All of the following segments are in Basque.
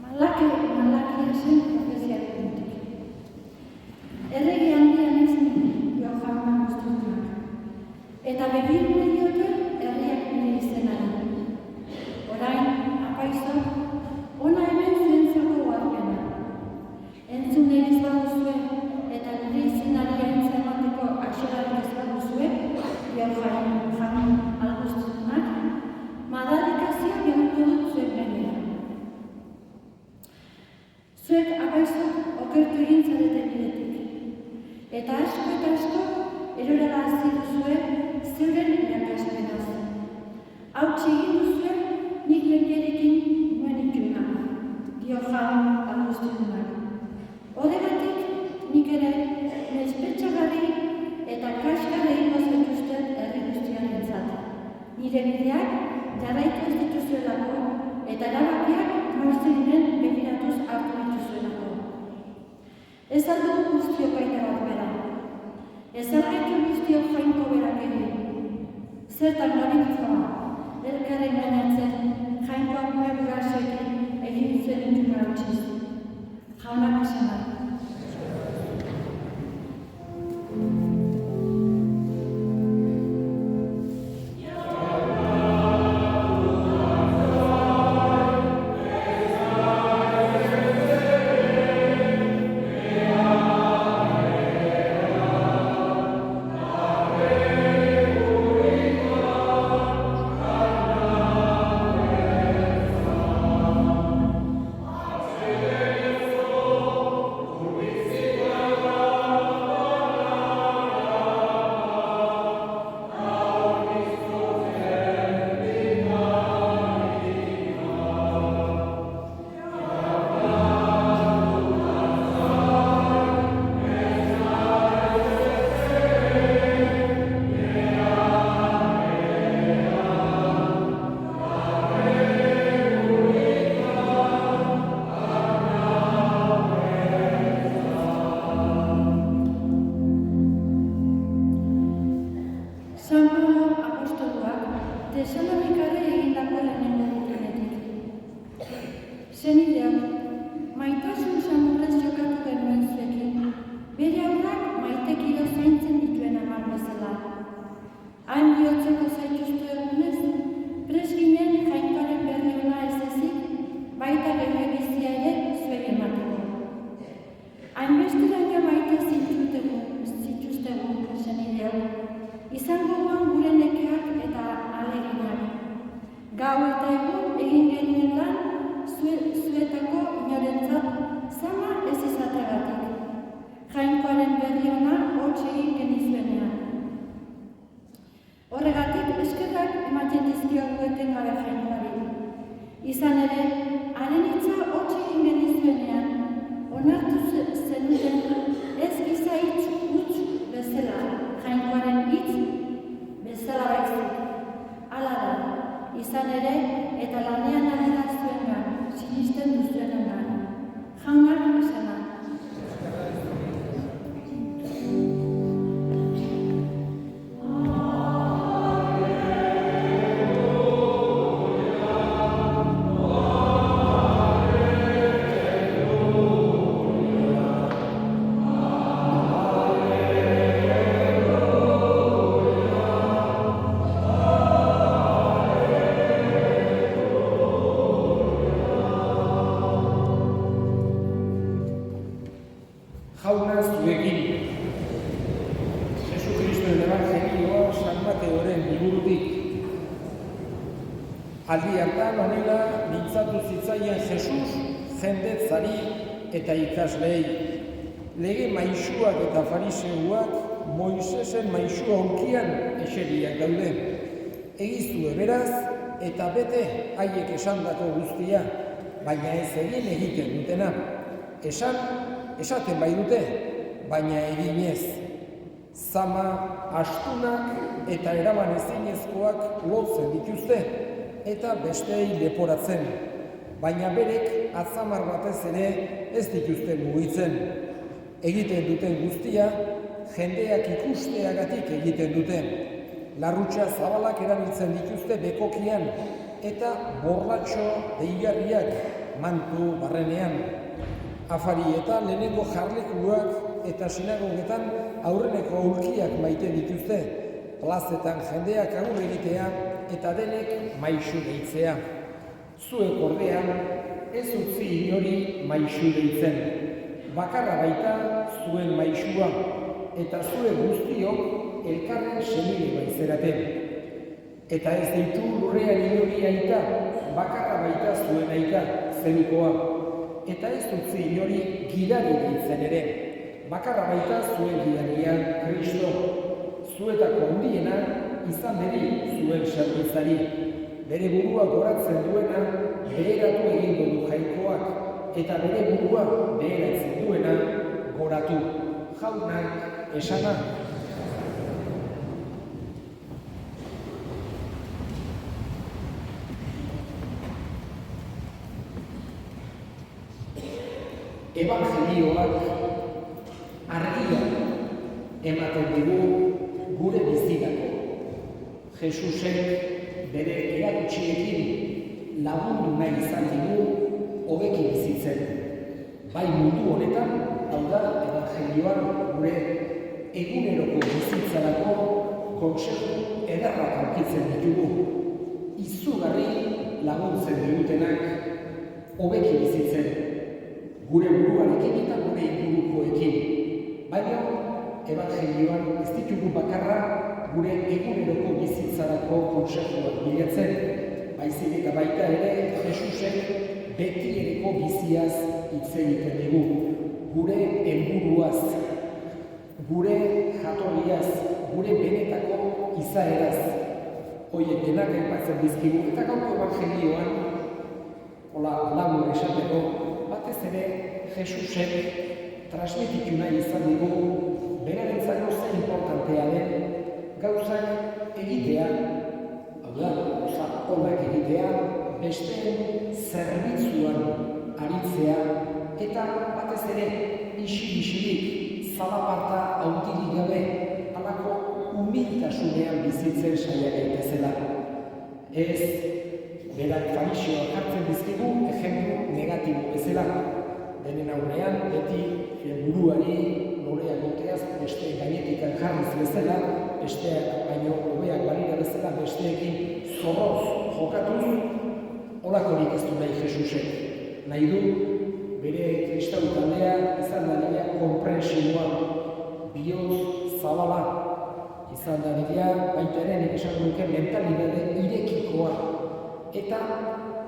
Malakiasen profeziarekin. Errege handian ezin joan jauna guztunak. Eta begirune diote herriak nire izenari. Orain, apaizo, ona hemen zuentzako guarpena. Entzun egiz baduzue eta nire izenari aintza emateko axorarik ez baduzue, joan alguztunak, madarikazioa beharko dut zuen benera. Zuek apaizok okertu egin zareten bidetik. Eta asko erorara hasi duzue zeuren irakaspenaz. Hautsi egin duzue nik lekerekin nuen ituna, Johan Augustinunak. Horregatik nik ere mespetxagarri eta kaskarri egingo zaituzten herri guztiarentzat. Nire bideak jarraitu ez dituzuelako eta erabakiak marzelinen begiratuz hartu dituzuelako. Ez aldugu guztiok aita bat bera. Ez algaitu guztiok jainko berak egin. Zertan gabiltzoa, elkaren gainatzen, jainkoak nuen gurasoekin egin zuen ituna utziz. Jaunak esana. Hain bihotzeko zaituztu egunez, preski Gau eta egun egin genuen lan zuetako inorentzat zama ez izateagatik. Jainkoaren berri ona hots egin genizuenean. Horregatik eskerrak ematen dizkiogu etengabe jainkoari. Izan ere, haren hitza hots egin genizuenean, onartu zenuten ez giza hitz huts bezala, jainkoaren hitz bezala baizik. Hala da, izan ere, eta lanean adela zuengan, sinisten duzuenengan. Jaunak esana. Jauna zuekin. Jesu Kristoen evangelioa San Mateoren liburutik. Aldi hartan honela mintzatu zitzaian Jesus jendetzari eta ikasleei. Lege maisuak eta fariseuak Moisesen maisua aulkian eseriak daude. Egizue beraz eta bete haiek esandako guztia, baina ez egiten dutena. Esaten bai dute, baina eginez. Zama, astunak eta eraman ezinezkoak lotzen dituzte eta besteei leporatzen. Baina berek atzamar batez ere ez dituzte mugitzen. Egiten duten guztia, jendeak ikusteagatik egiten dute. Larrutxa zabalak erabiltzen dituzte bekokian eta borratxo deigarriak mantu barrenean. Afari eta lehenengo jarlekuak eta sinagogetan aurreneko aulkiak maite dituzte, plazetan jendeak agur egitea eta denek maisu deitzea. Zuek ordean ez utzi inori maisu deitzen. Bakarra baita zuen maisua eta zure guztiok elkarren senide baizerate. Eta ez deitu lurrean inori aita, bakarra baita zuen aita, zenukoa. Eta ez utzi inori gidari deitzen ere. Bakarra baita zuen gidaria Kristo. Zuetako handiena izan beri zuen zerbitzari. Bere burua goratzen duena beheratu egingo du jainkoak. Eta bere burua beheratzen duena goratu. Jaunak esana. Evangelioak argia ematen digu gure bizirako. Jesusek bere erakutsiekin lagundu nahi izan digu hobeki bizitzen. Bai mundu honetan, hau da evangelioan gure eguneroko bizitzarako kontseilu ederrak aurkitzen ditugu. Izugarri laguntzen digutenak hobeki bizitzen. Gure buruarekin eta gure ingurukoekin. Baina, evangelioan ez ditugu bakarra gure eguneroko bizitzarako kontseiluak bilatzen. Baizik eta baita ere, Jesusek betiereko biziaz hitz egiten digu. Gure helburuaz, gure jatorriaz, gure benetako izaeraz. Horiek denak aipatzen dizkigu eta gaurko evangelioan, labur esateko, batez ere Jesusek transmititu nahi izan digu berarentzako zer importantea den gauzak egitea, hau da, onak egitea, besteen zerbitzuan aritzea eta batez ere isi-isirik zalaparta handirik gabe halako humiltasunean bizitzen saia gaitezela. Ez berak fariseoak jartzen dizkigu ejemplu negatibo bezala. Denen aurrean beti buruari norea goteaz beste gainetikan jarriz bezala, besteak baino hobeak balira bezala besteekin zorroz jokatuz, holakorik ez du nahi Jesusek. Nahi du bere kristau taldea izan dadila konprentsioa, bihotz zabala izan dadila, baita ere nik esan duke mentalitate irekikoa. eta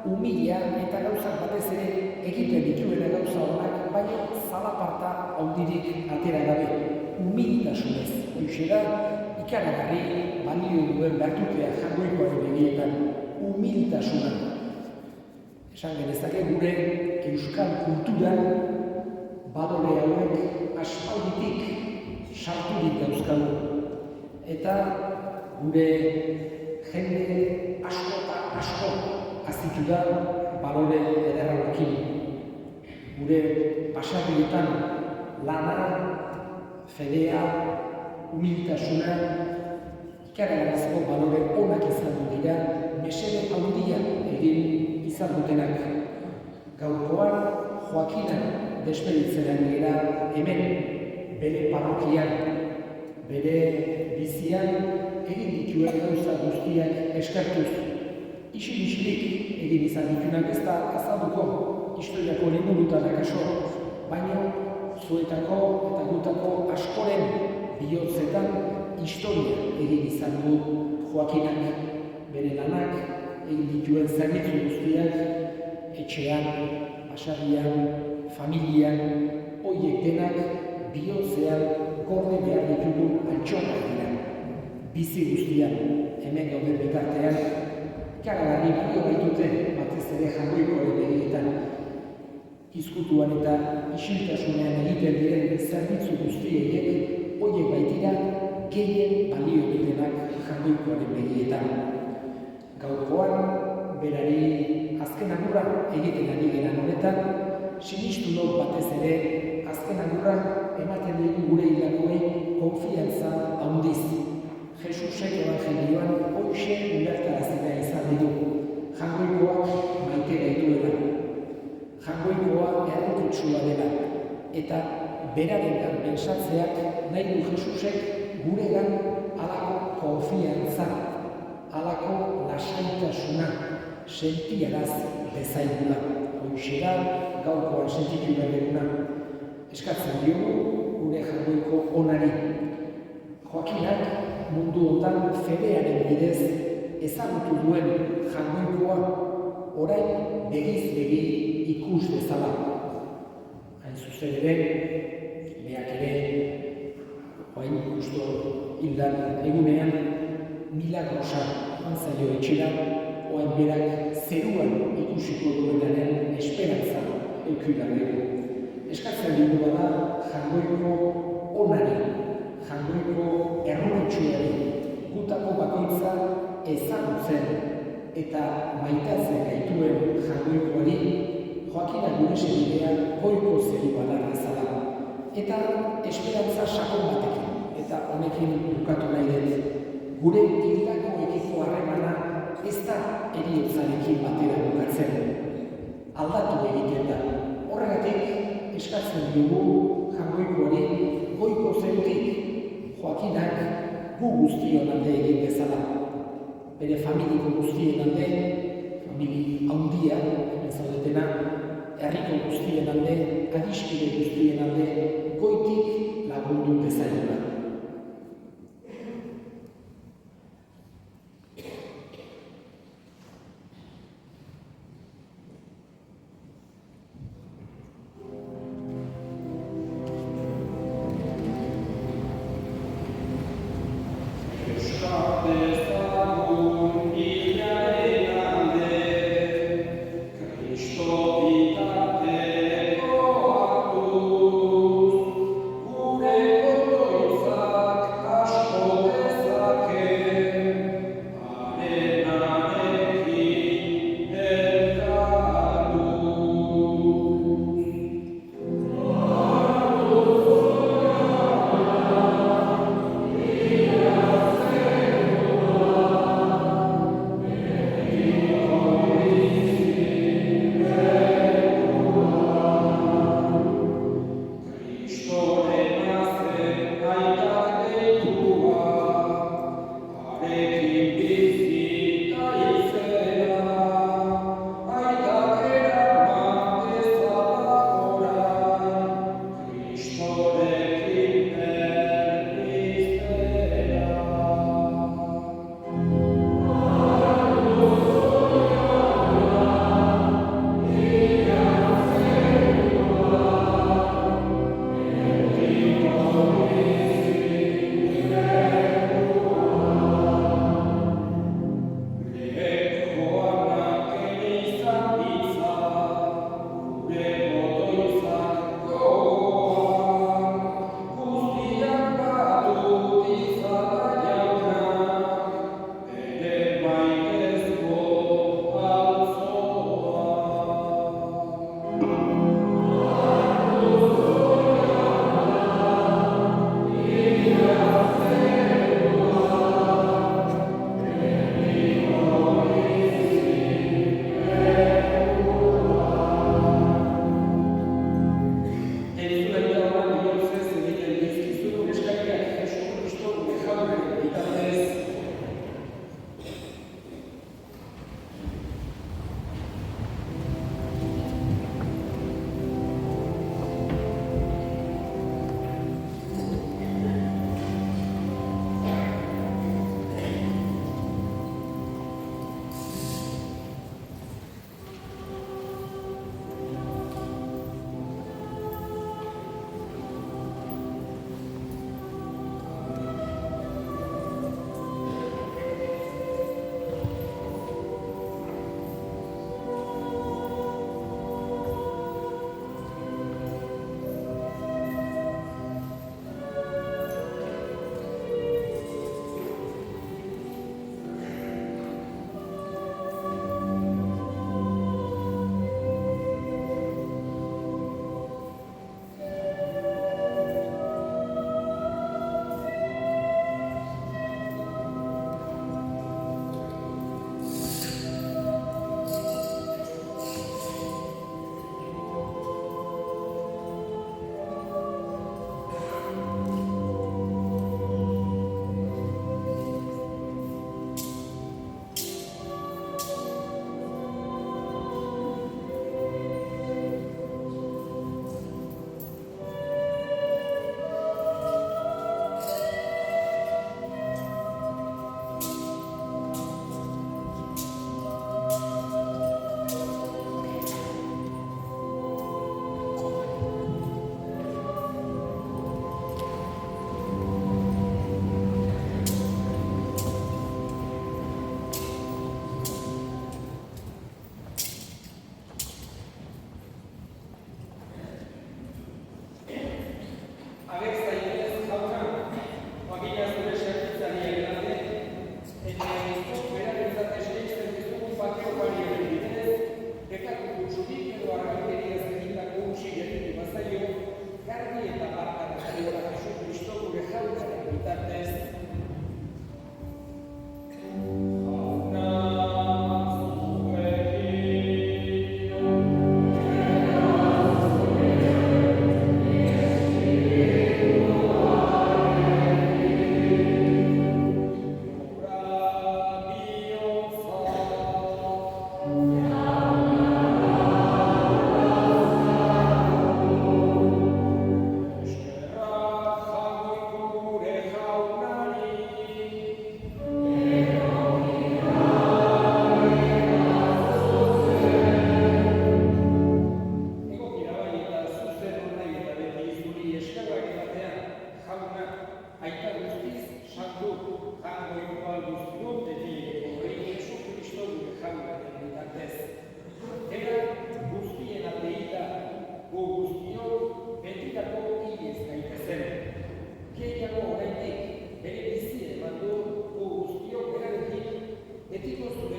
umila eta gauzak batez ere egiten dituela gauza honak, baina zalaparta handirik atera gabe, humiltasunez. Hoxe da, ikaragarri balio duen bertutea Jaungoikoaren begietan, humiltasuna. Esan genezake gure euskal kulturan balore hauek aspalditik sarturik dauzkagu. Eta gure jende asko eta asko azitu da balore ederrauekin. Gure pasarrietan lana, fedea, humiltasuna, ikaragarrizko balore onak izan dira, mesede handia egin izan dutenak. Gaurkoan Joakinak despeditzen ari dira hemen, bere parrokian, bere bizian egin dituen gauza guztiak eskertuz. Isil-isilik egin izan ditunak ez da azalduko historiako liburutan akaso, baina zuetako eta gutako askoren bihotzetan historia egin izan du Joakinak. Bere lanak egin dituen zerbitzu guztiak etxean, basarrian, familian, horiek denak bihotzean gorde behar ditugu altxorrak dira. Bizi guztian, hemen gauden bitartean, ikaragarri balio baitute batez ere Jaungoikoaren begietan. Izkutuan eta isiltasunean egiten diren zerbitzu guztiek, horiek baitira gehien balio dutenak Jaungoikoaren begietan. Gaurkoan, berari azken agurra egiten ari geran honetan, sinistu dut batez ere azken agurra ematen dugu gure hilakoei konfiantza handiz. Jesusek evangelioan hoxe ulertarazita izan ditu. Jaungoikoak maite gaituela. Jaungoikoa errotutsua dela. Eta berarengan pensatzeak nahi du Jesusek guregan halako konfiantza, halako lasaitasuna sentiaraz bezaigula. Hoxe da gaurkoan sentitu behar duguna. Eskatzen diogu gure Jaungoiko onari. Joakinak mundu honetan fedearen bidez ezagutu duen Jaungoikoa orain begiz begi ikus dezala. Hain zuzen ere, beak ere, hain justo hildan egunean, milagrosa antzaio etxera, oain berak zeruan ikusiko duenaren esperantza eukigarrego. Eskatzen dugu bada Jaungoiko onari, Jaungoiko erroketsuari, gutako bakoitza ezagutzen eta maitatzen gaituen Jaungoikoari, Joakinak gure segidea goiko zeru badar dezala. Eta esperantza sakon batekin, eta honekin bukatu nahi dut. Gure hildakoekiko harremana ez da heriotzarekin batera bukatzen. Aldatu egiten da. Horregatik eskatzen dugu Jaungoikoari goiko zerutik Joakinak gu guztion alde egin bezala. Bere familiko guztien alde, famili handia, hemen zaudetena, herriko guztien alde, adiskide guztien alde, goitik lagundu bezala. Gure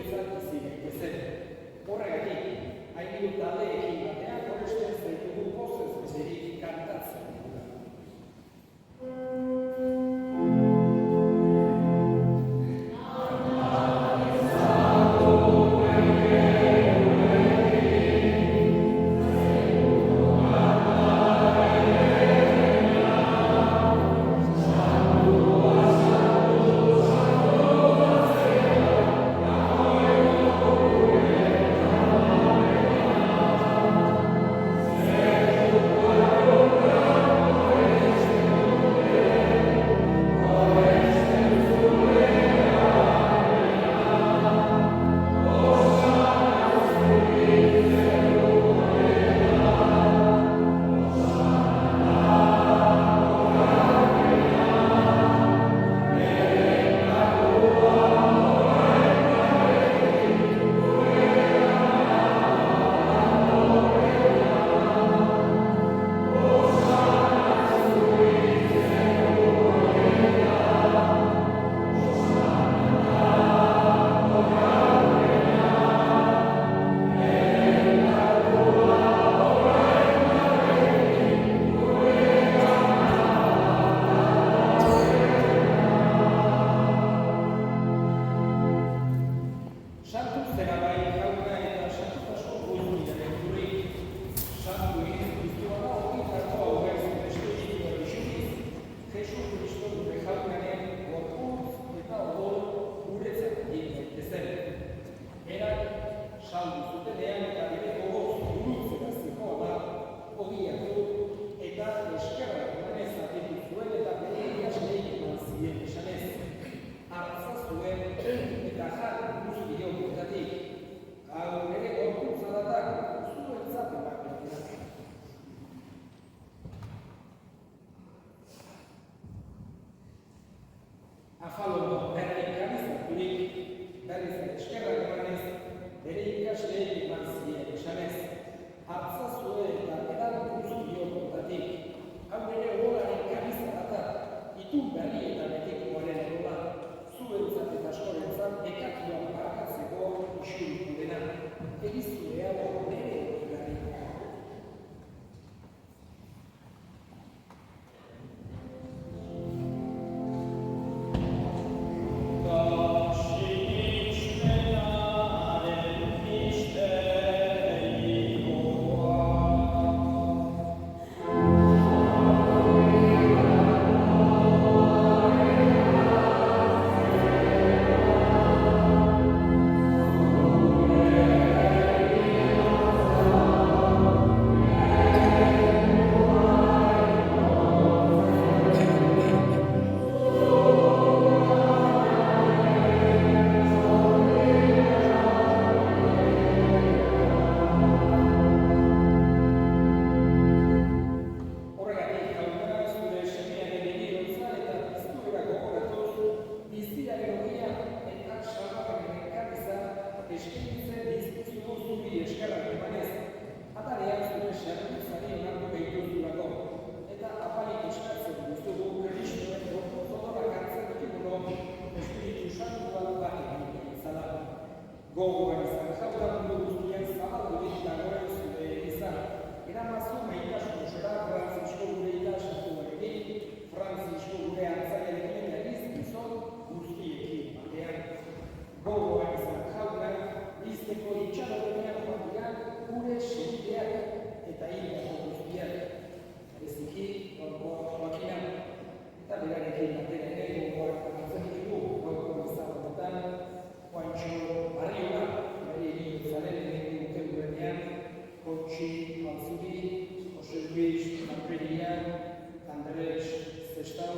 zuentzat bizi gaitezen. Horregatik, hain hiru taldeekin batean goresten zaitugu pozez besterik kantatzen. Afalondo herri kanizaturik, berriz eskerrak emanez, bere ikasleek eman zien esanez, hartzazue eta edan guztio kontatik, hau bere golaren kanizarata, itun berri eta betikoaren egola, zuentzat eta askorentzat ekakioan barkatzeko isuriko dena, egizueago nere egarriko. Gogoan izan, jauta mundu guztian zabaldu dagoen zure izan. Eramazu maitasun osora Frantzisko gure ikasatuarekin, Frantzisko gure hartzaiarekin eta gizon guztiekin batean. Gogoan izan, jauta bizteko itxaropenean joan gure senideak eta hilako guztiak. Bereziki, gorko Joakinan, eta berarekin batera ere gogoan hartzen ditugu, gorko ezagunetan, Juancho Barriola, bere egitzaren egin duten gurenean, Kontxi Manzuri, Jose Luis Marperian, Andrés Zestau,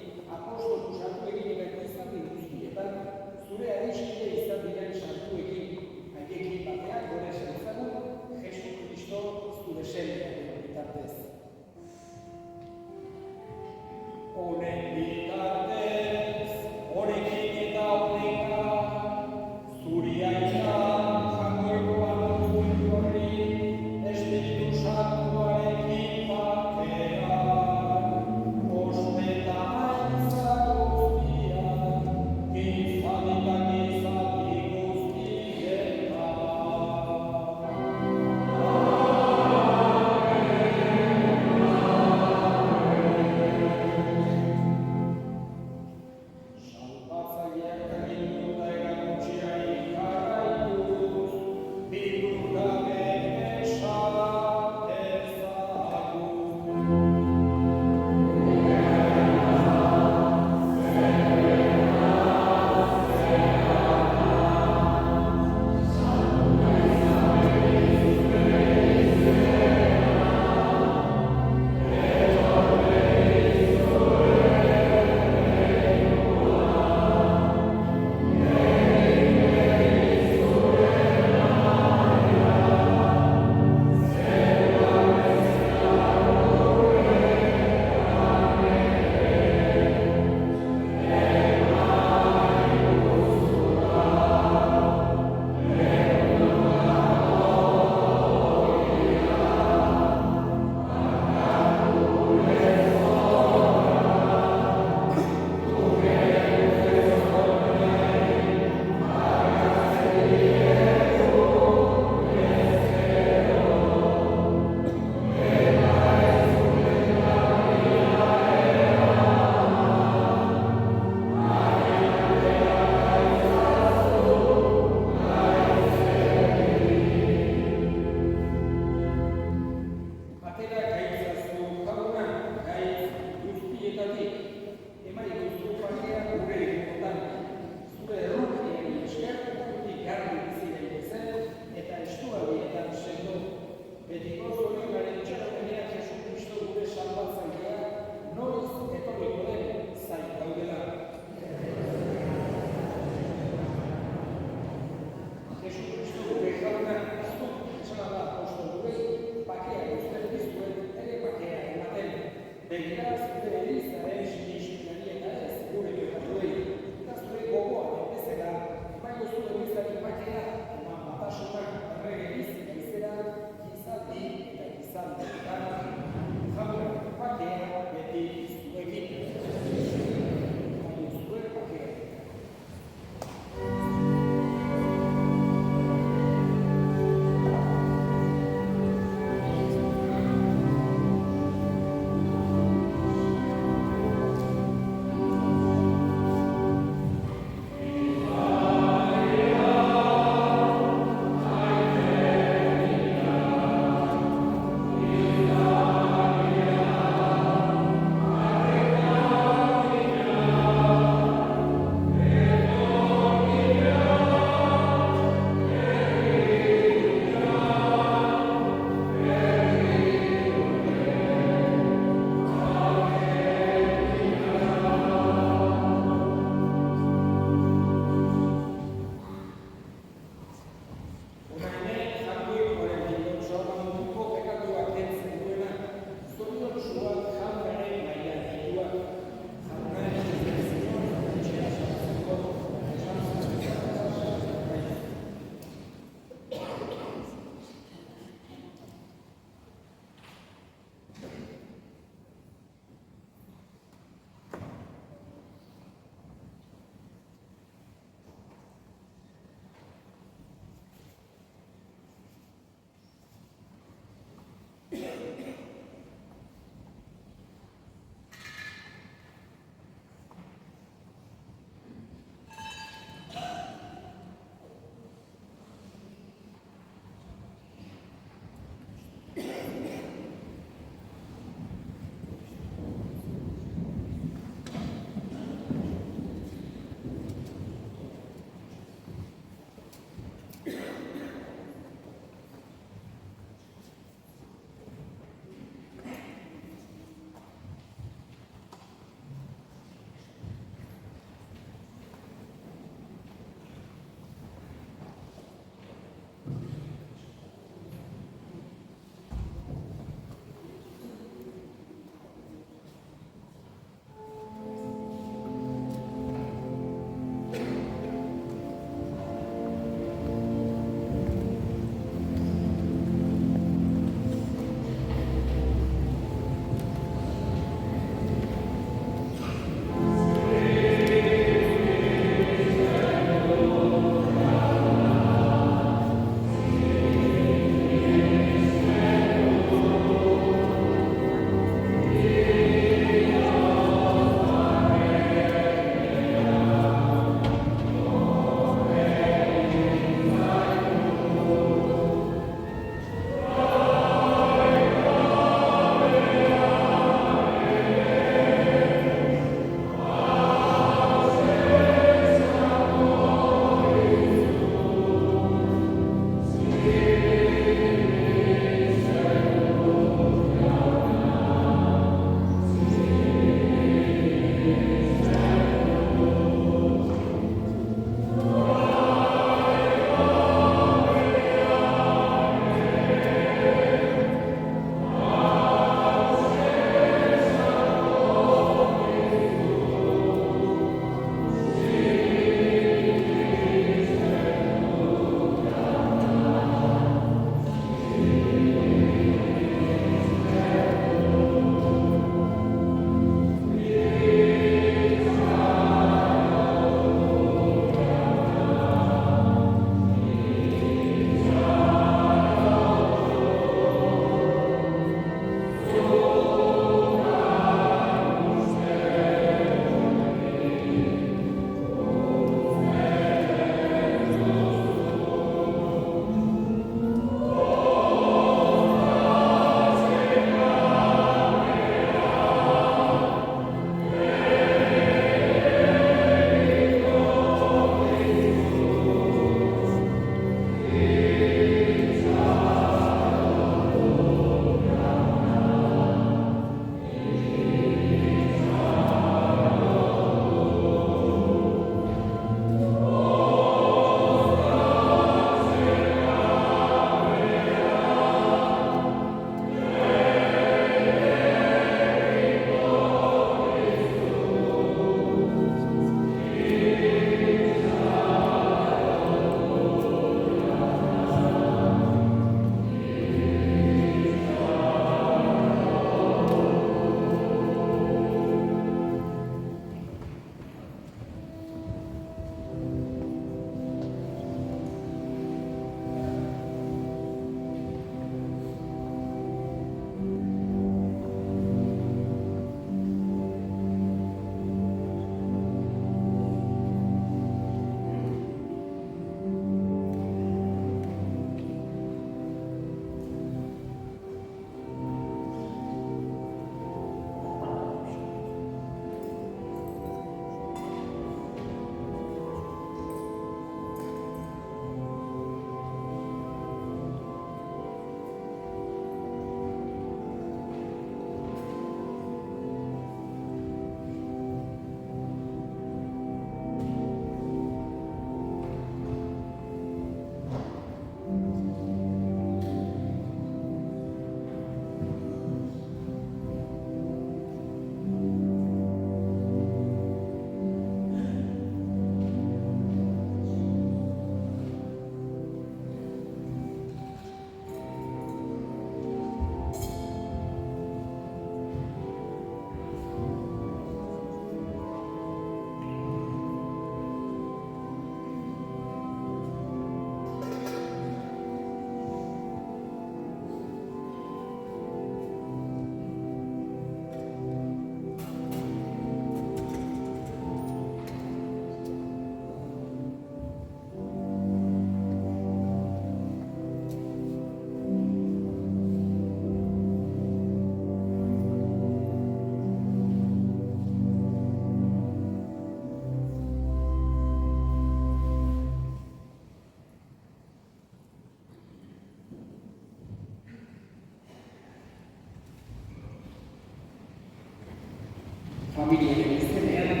familiaren izenean,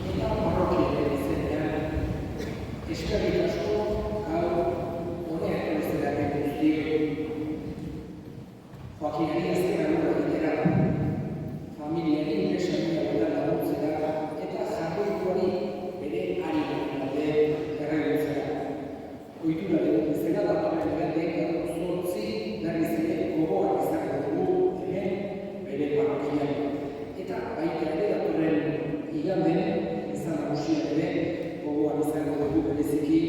eta parrokiaren izenean, eskerrik asko gaur honeak eustelaren guztioi. Joakinari azken alura egitera, familiari interesatia gudan laguntzera, eta jarroituari bere ari gaude erreguntzera. Ohitura dugu izena datorren galdek gaur zortzi berriz ere gogoan izango dugu hemen bere parrokian. Eta baita ere datorren iganden izan nagusian ere gogoan izango dugu bereziki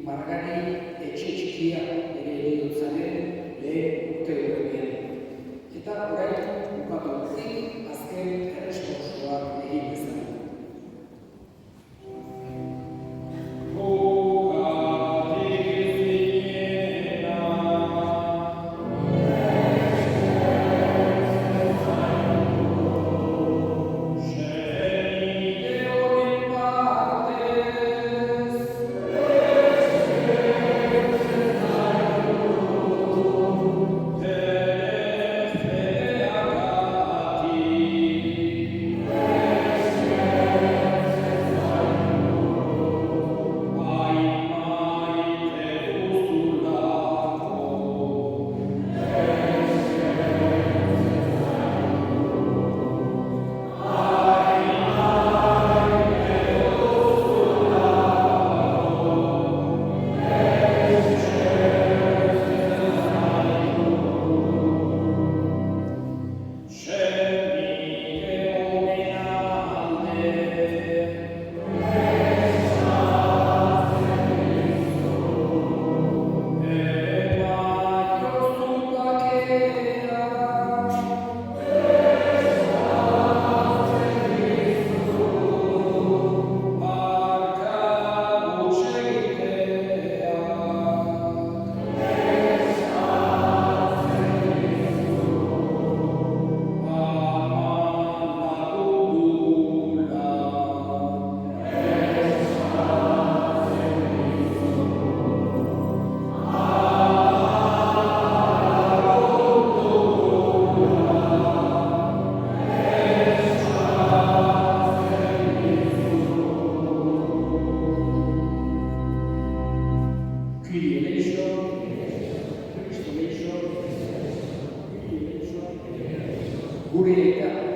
Margari etxe txikia bere heriotzaren lehen urteurrenean. Eta orain bukatu duzik azken erresponsoak egin bezala. Gogatik zinen Gure eta